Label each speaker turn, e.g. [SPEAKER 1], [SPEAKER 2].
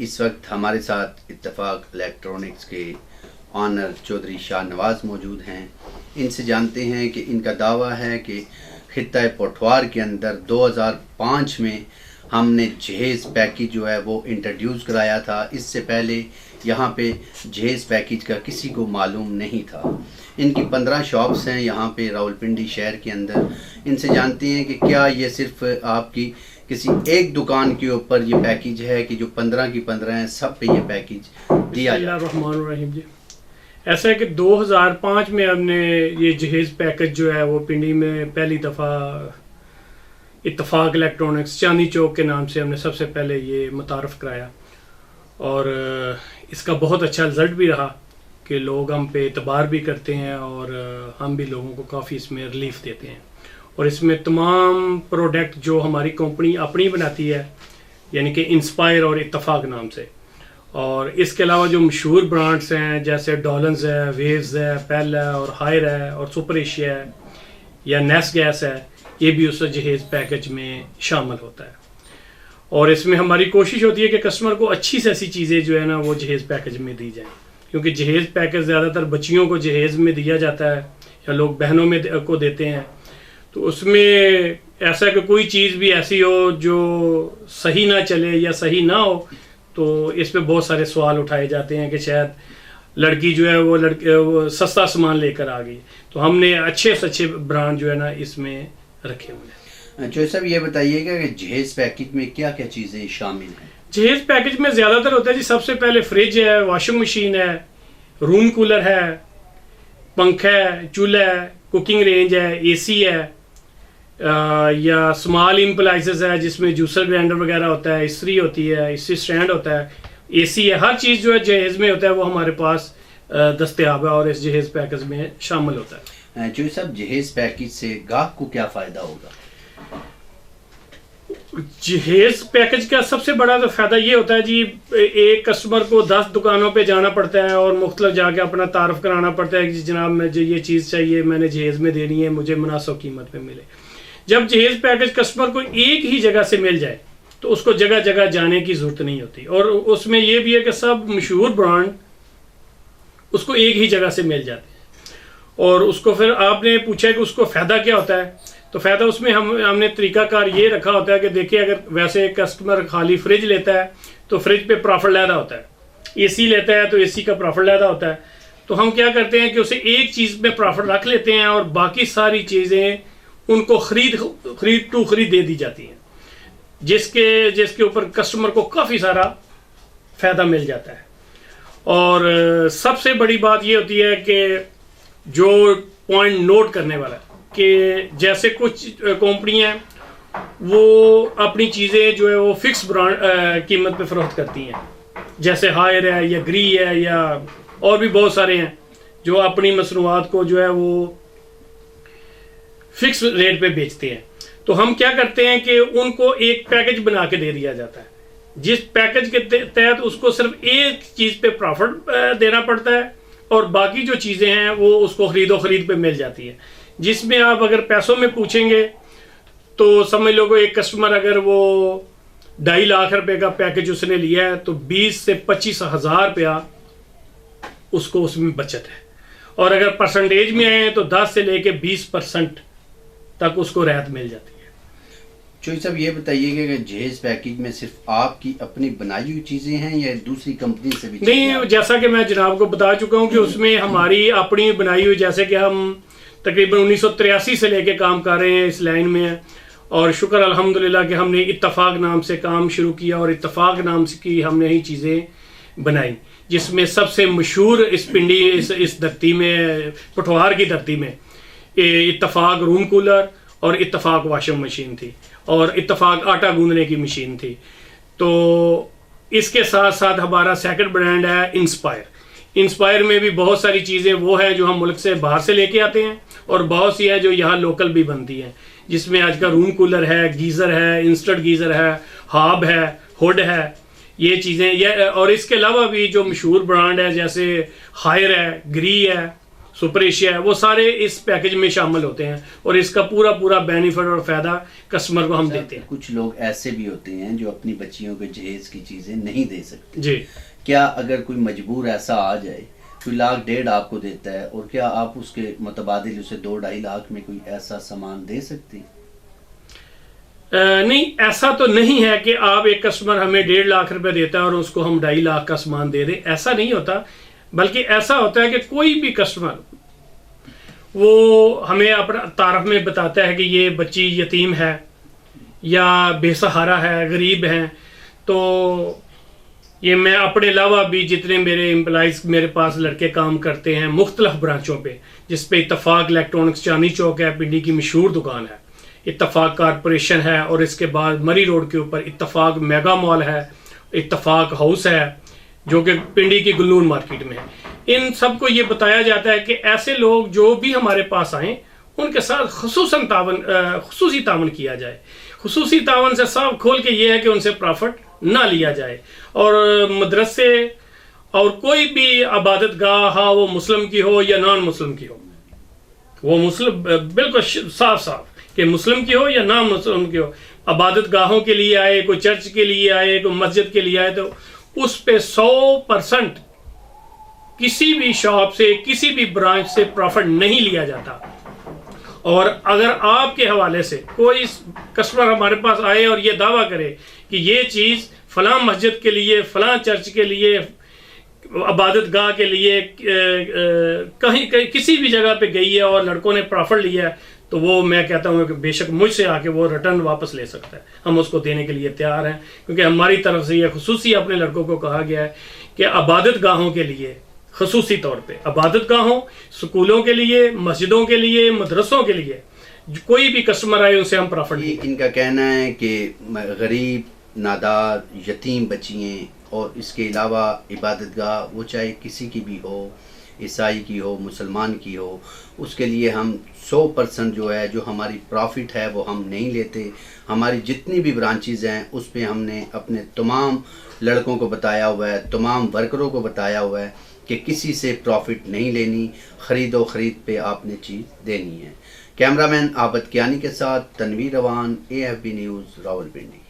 [SPEAKER 1] इस वक्त हमारे साथ इत्तफाक इलेक्ट्रॉनिक्स के ऑनर चौधरी शाह नवाज़ मौजूद हैं। इनसे जानते हैं कि इनका दावा है कि खित्ता पोठवार के अंदर 2005 में हमने जहेज़ पैकेज जो है वो इंट्रोड्यूस कराया था। इससे पहले यहाँ पे जहेज़ पैकेज का किसी को मालूम नहीं था। इनकी 15 शॉप्स हैं यहाँ पे रावलपिंडी शहर के अंदर। इनसे जानते हैं कि क्या ये सिर्फ आपकी किसी एक दुकान के ऊपर ये पैकेज है कि जो 15 की 15 हैं सब पे ये पैकेज दिया
[SPEAKER 2] बिस्मिल्लाहिर्रहमानिर्रहीम जी। ऐसा है कि 2005 में हमने ये जहेज़ पैकेज जो है वो पिंडी में पहली दफ़ा इत्तफाक इलेक्ट्रॉनिक्स चांदनी चौक के नाम से हमने सबसे पहले ये मुतारफ़ कराया और इसका बहुत अच्छा रिज़ल्ट भी रहा कि लोग हम पे एतबार भी करते हैं और हम भी लोगों को काफ़ी इसमें रिलीफ देते हैं। और इसमें तमाम प्रोडक्ट जो हमारी कंपनी अपनी बनाती है यानी कि इंस्पायर और इत्तफाक नाम से, और इसके अलावा जो मशहूर ब्रांड्स हैं जैसे डॉलन्स है, वेव्स है, पेल है और हायर है और सुपर एशिया है या नेस गैस है, ये भी उस जहेज़ पैकेज में शामिल होता है। और इसमें हमारी कोशिश होती है कि कस्टमर को अच्छी से अच्छी चीज़ें जो है ना वो जहेज़ पैकेज में दी जाएँ, क्योंकि जहेज़ पैकेज ज़्यादातर बच्चियों को जहेज़ में दिया जाता है या लोग बहनों में को देते हैं। तो उसमें ऐसा कि कोई चीज़ भी ऐसी हो जो सही ना चले या सही ना हो तो इस पे बहुत सारे सवाल उठाए जाते हैं कि शायद लड़की जो है वो सस्ता सामान लेकर आ गई। तो हमने अच्छे से अच्छे ब्रांड जो है ना इसमें रखे हुए हैं।
[SPEAKER 1] जो सब ये बताइएगा कि जहेज़ पैकेज में क्या क्या चीज़ें शामिल हैं।
[SPEAKER 2] जहेज़ पैकेज में ज़्यादातर होता है जी, सबसे पहले फ्रिज है, वॉशिंग मशीन है, रूम कूलर है, पंखा है, चूल्हा है, कुकिंग रेंज है, एसी है, या स्मॉल इम्प्लाइसेस है जिसमें जूसर ग्राइंडर वगैरह होता है, इस्त्री होती है, इस्त्री स्टैंड होता है, एसी है। हर चीज़ जो है जहेज़ में होता है वो हमारे पास दस्तयाब है और इस जहेज़ पैकेज में शामिल होता है।
[SPEAKER 1] जो सब जहेज़ पैकेज से गाहक को क्या फ़ायदा होगा।
[SPEAKER 2] जहेज़ पैकेज का सबसे बड़ा तो फ़ायदा ये होता है जी, एक कस्टमर को 10 दुकानों पे जाना पड़ता है और मुख्तलिफ जाके अपना तारफ़ कराना पड़ता है कि जनाब मुझे ये चीज़ चाहिए, मैंने जहेज़ में देनी है, मुझे मुनासिब कीमत पे मिले। जब जहेज़ पैकेज कस्टमर को एक ही जगह से मिल जाए तो उसको जगह जगह जाने की ज़रूरत नहीं होती। और उसमें यह भी है कि सब मशहूर ब्रांड उसको एक ही जगह से मिल जाते हैं। और उसको फिर आपने पूछा कि उसको फ़ायदा क्या होता है, तो फ़ायदा उसमें हमने तरीकाकार ये रखा होता है कि देखिए, अगर वैसे कस्टमर खाली फ्रिज लेता है तो फ्रिज पे प्रॉफिट लैदा होता है, एसी लेता है तो एसी का प्रॉफिट लैदा होता है। तो हम क्या करते हैं कि उसे एक चीज़ में प्रॉफिट रख लेते हैं और बाकी सारी चीज़ें उनको खरीद दे दी जाती हैं, जिसके ऊपर कस्टमर को काफ़ी सारा फ़ायदा मिल जाता है। और सबसे बड़ी बात ये होती है कि जो पॉइंट नोट करने वाला कि जैसे कुछ कंपनियां वो अपनी चीज़ें जो है वो फिक्स ब्रांड कीमत पे फ़रोख्त करती हैं, जैसे हायर है या ग्री है या और भी बहुत सारे हैं जो अपनी मसनूआत को जो है वो फिक्स रेट पे बेचते हैं। तो हम क्या करते हैं कि उनको एक पैकेज बना के दे दिया जाता है, जिस पैकेज के तहत उसको सिर्फ एक चीज़ पे प्रॉफिट देना पड़ता है और बाकी जो चीज़ें हैं वो उसको खरीद पे मिल जाती है। जिसमें आप अगर पैसों में पूछेंगे तो समझ लो कि एक कस्टमर अगर वो 2.5 लाख रुपए का पैकेज उसने लिया है तो 20 से 25 हज़ार रुपया उसको उसमें बचत है। और अगर परसेंटेज में आए तो 10 से लेके 20% तक उसको रियायत मिल जाती है।
[SPEAKER 1] चोई साहब ये बताइएगा कि जहेज़ पैकेज में सिर्फ आपकी अपनी बनाई हुई चीज़ें हैं या दूसरी कंपनी से भी?
[SPEAKER 2] नहीं, जैसा कि मैं जनाब को बता चुका हूँ कि उसमें हमारी अपनी बनाई हुई, जैसे कि हम तकरीबन 1983 से लेके काम कर रहे हैं इस लाइन में, और शुक्र अल्हम्दुलिल्लाह कि हमने इत्तफाक नाम से काम शुरू किया और इत्तफाक नाम से की हमने ही चीज़ें बनाई, जिसमें सबसे मशहूर इस पिंडी इस धरती में, पठवार की धरती में, इत्तफाक रूम कूलर और इत्तफाक वॉशिंग मशीन थी और इत्तफाक आटा गूंदने की मशीन थी। तो इसके साथ साथ हमारा सेकंड ब्रांड है इंस्पायर में भी बहुत सारी चीज़ें वो हैं जो हम मुल्क से बाहर से लेके आते हैं और बहुत सी है जो यहाँ लोकल भी बनती हैं, जिसमें आज का रूम कूलर है, गीज़र है, इंस्टेंट गीज़र है, हाब है, हुड है, ये चीज़ें। और इसके अलावा भी जो मशहूर ब्रांड है जैसे हायर है, ग्री है, सुपर एशिया है, वो सारे इस पैकेज में शामिल होते हैं और इसका पूरा पूरा बेनिफिट और फ़ायदा कस्टमर को हम देते हैं।
[SPEAKER 1] कुछ लोग ऐसे भी होते हैं जो अपनी बच्चियों को जहेज़ की चीज़ें नहीं दे सकते
[SPEAKER 2] जी।
[SPEAKER 1] क्या अगर कोई मजबूर ऐसा आ जाए, कोई 1,00,000 आपको देता है, और क्या आप उसके मुतबादिल उसे 2-2.5 लाख में कोई ऐसा सामान दे सकते?
[SPEAKER 2] नहीं, ऐसा तो नहीं है कि आप एक कस्टमर हमें 1.5 लाख रुपए देता है और उसको हम 2.5 लाख का सामान दे दें, ऐसा नहीं होता। बल्कि ऐसा होता है कि कोई भी कस्टमर वो हमें अपना तारफ में बताता है कि ये बच्ची यतीम है या बेसहारा है, गरीब है, तो ये मैं अपने अलावा भी जितने मेरे एम्प्लॉइज़ मेरे पास लड़के काम करते हैं मुख्तलिफ ब्रांचों पे, जिस पे इत्तफाक इलेक्ट्रॉनिक्स चांदनी चौक है, पिंडी की मशहूर दुकान है, इत्तफाक कारपोरेशन है, और इसके बाद मरी रोड के ऊपर इत्तफाक मेगा मॉल है, इत्तफाक हाउस है जो कि पिंडी की गुल्लून मार्केट में है। इन सबको ये बताया जाता है कि ऐसे लोग जो भी हमारे पास आएँ उनके साथ खुसूसी तावन किया जाए। खुसूसी तावन से साफ खोल के ये है कि उनसे प्रॉफिट ना लिया जाए, और मदरसे और कोई भी इबादत गाह, वो मुस्लिम की हो या नॉन मुस्लिम की हो, वो मुस्लिम बिल्कुल साफ साफ कि मुस्लिम की हो या नॉन मुस्लिम की हो, इबादत गाहों के लिए आए, कोई चर्च के लिए आए, कोई मस्जिद के लिए आए, तो उस पे 100% किसी भी शॉप से, किसी भी ब्रांच से प्रॉफिट नहीं लिया जाता। और अगर आपके हवाले से कोई कस्टमर हमारे पास आए और ये दावा करे कि ये चीज़ फलां मस्जिद के लिए, फलां चर्च के लिए, इबादत गाह के लिए कहीं किसी भी जगह पे गई है और लड़कों ने प्रॉफिट लिया है, तो वो मैं कहता हूँ कि बेशक मुझसे आके वो रिटर्न वापस ले सकता है। हम उसको देने के लिए तैयार हैं, क्योंकि हमारी तरफ से ये खुसूसी अपने लड़कों को कहा गया है कि इबादत गाहों के लिए, खुसूसी तौर पे इबादत गाहों, स्कूलों के लिए, मस्जिदों के लिए, मदरसों के लिए कोई भी कस्टमर आए उनसे हम प्रॉफिट दें।
[SPEAKER 1] इनका कहना है कि गरीब, नादार, यतीम बच्चियाँ और इसके अलावा इबादत गाह, वो चाहे किसी की भी हो, ईसाई की हो, मुसलमान की हो, उसके लिए हम 100% जो है, जो हमारी प्रॉफिट है वो हम नहीं लेते। हमारी जितनी भी ब्रांचेज़ हैं उस पे हमने अपने तमाम लड़कों को बताया हुआ है, तमाम वर्करों को बताया हुआ है कि किसी से प्रॉफिट नहीं लेनी, ख़रीदो ख़रीद पे आपने चीज़ देनी है। कैमरामैन आबद कियानी के साथ तनवीर रवान, AFB न्यूज़, रावलपिंडी।